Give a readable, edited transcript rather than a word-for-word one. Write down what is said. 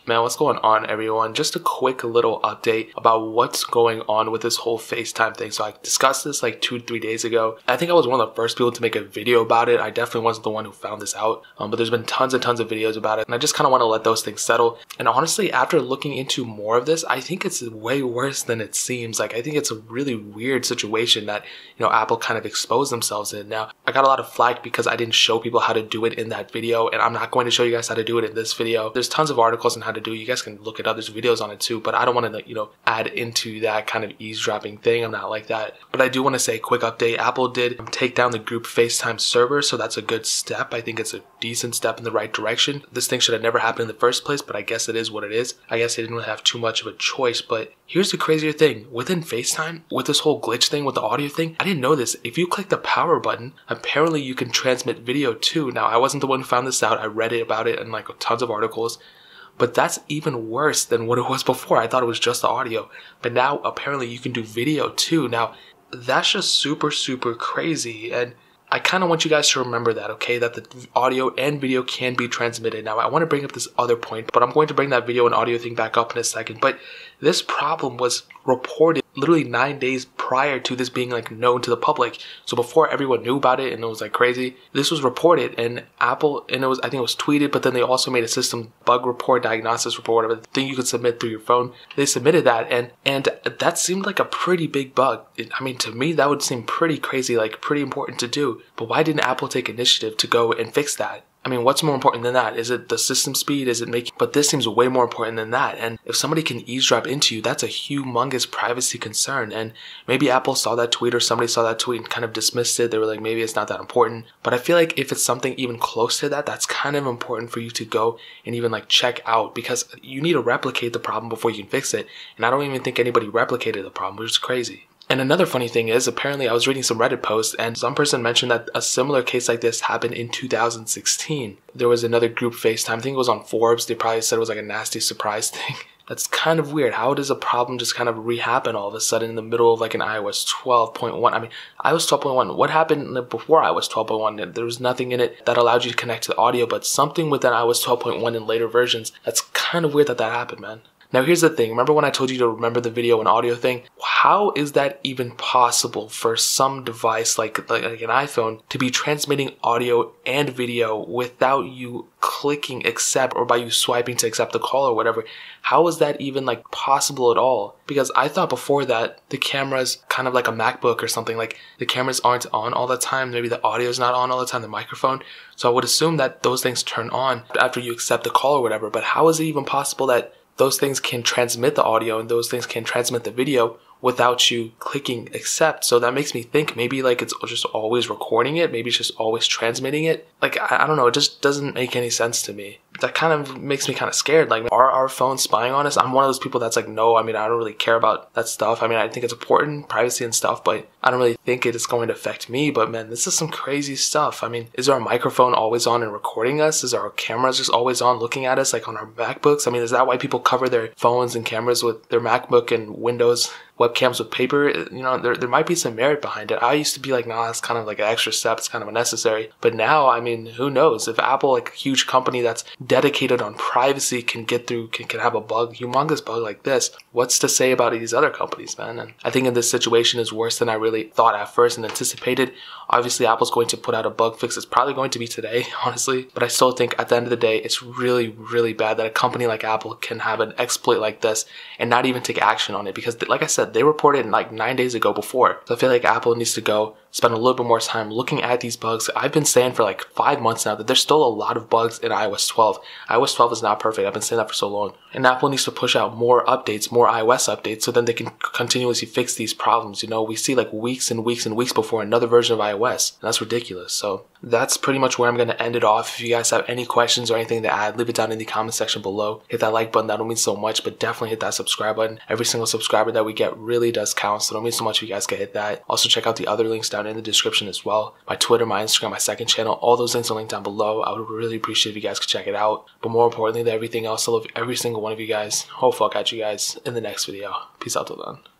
Man, what's going on, everyone? Just a quick little update about what's going on with this whole FaceTime thing. So I discussed this like 2-3 days ago. I think I was one of the first people to make a video about it. I definitely wasn't the one who found this out, but there's been tons and tons of videos about it, and I just kind of want to let those things settle. And honestly, after looking into more of this, I think it's way worse than it seems. Like, I think it's a really weird situation that, Apple kind of exposed themselves in. Now, I got a lot of flack because I didn't show people how to do it in that video, and I'm not going to show you guys how to do it in this video. There's tons of articles on how to do it. You guys can look it up. There's videos on it too, but I don't want to, add into that kind of eavesdropping thing. I'm not like that. But I do want to say a quick update. Apple did take down the group FaceTime server, so that's a good step. I think it's a decent step in the right direction. This thing should have never happened in the first place, but I guess it is what it is. I guess they didn't really have too much of a choice, but here's the crazier thing. Within FaceTime, with this whole glitch thing with the audio thing, I didn't know this. If you click the power button, apparently you can transmit video too. Now, I wasn't the one who found this out. I read it about it in like tons of articles. But that's even worse than what it was before. I thought it was just the audio. But now, apparently, you can do video too. Now, that's just super, super crazy. And I kind of want you guys to remember that, okay? That the audio and video can be transmitted. Now, I want to bring up this other point, but I'm going to bring that video and audio thing back up in a second. But this problem was reported literally 9 days prior to this being like known to the public. So before everyone knew about it and it was like crazy, this was reported, and Apple, and I think it was tweeted, but then they also made a system bug report, diagnosis report, whatever, the thing you could submit through your phone. They submitted that, and that seemed like a pretty big bug. I mean, to me, that would seem pretty crazy, like pretty important to do. But why didn't Apple take initiative to go and fix that? I mean, what's more important than that? Is it the system speed? Is it making... But this seems way more important than that. And if somebody can eavesdrop into you, that's a humongous privacy concern. And maybe Apple saw that tweet, or somebody saw that tweet and kind of dismissed it. They were like, maybe it's not that important. But I feel like if it's something even close to that, that's kind of important for you to go and even like check out, because you need to replicate the problem before you can fix it. And I don't even think anybody replicated the problem, which is crazy. And another funny thing is, apparently I was reading some Reddit posts, and some person mentioned that a similar case like this happened in 2016. There was another group FaceTime. I think it was on Forbes. They probably said it was like a nasty surprise thing. That's kind of weird. How does a problem just kind of re-happen all of a sudden in the middle of like an iOS 12.1? I mean, iOS 12.1, what happened before iOS 12.1? There was nothing in it that allowed you to connect to the audio, but something within iOS 12.1 in later versions, that's kind of weird that happened, man. Now, here's the thing. Remember when I told you to remember the video and audio thing? How is that even possible for some device like an iPhone to be transmitting audio and video without you clicking accept, or by you swiping to accept the call or whatever? How is that even like possible at all? Because I thought before that the camera's kind of like a MacBook or something. Like, the cameras aren't on all the time. Maybe the audio's not on all the time, the microphone. So I would assume that those things turn on after you accept the call or whatever. But how is it even possible that those things can transmit the audio and those things can transmit the video without you clicking accept? So that makes me think maybe like it's just always recording it. Maybe it's just always transmitting it. Like, I don't know. It just doesn't make any sense to me. That kind of makes me kind of scared. Like, are our phones spying on us? I'm one of those people that's like, no, I mean, I don't really care about that stuff. I mean, I think it's important, privacy and stuff, but I don't really think it is going to affect me. But man, this is some crazy stuff. I mean, is our microphone always on and recording us? Is our cameras just always on looking at us like on our MacBooks? I mean, is that why people cover their phones and cameras with their MacBook and Windows webcams with paper? There might be some merit behind it. I used to be like, nah, that's kind of like an extra step. It's kind of unnecessary. But now, I mean, who knows? If Apple, like a huge company that's dedicated on privacy, can get through, can have a bug, humongous bug like this, what's to say about these other companies, man? And I think in this situation is worse than I really thought at first and anticipated. Obviously, Apple's going to put out a bug fix. It's probably going to be today, honestly. But I still think at the end of the day, it's really, really bad that a company like Apple can have an exploit like this and not even take action on it. Because like I said, they reported like 9 days ago before. So I feel like Apple needs to go spend a little bit more time looking at these bugs. I've been saying for like 5 months now that there's still a lot of bugs in iOS 12. iOS 12 is not perfect. I've been saying that for so long. And Apple needs to push out more updates, more iOS updates, so then they can continuously fix these problems. We see like weeks and weeks and weeks before another version of iOS, and that's ridiculous. So that's pretty much where I'm going to end it off. If you guys have any questions or anything to add, leave it down in the comment section below. Hit that like button. That don't mean so much, but definitely hit that subscribe button. Every single subscriber that we get really does count, so don't mean so much if you guys can hit that. Also, check out the other links down in the description as well. My Twitter, my Instagram, my second channel, all those links are linked down below. I would really appreciate if you guys could check it out. But more importantly than everything else, I love every single one of you guys. Hopefully I'll catch you guys in the next video. Peace out till then.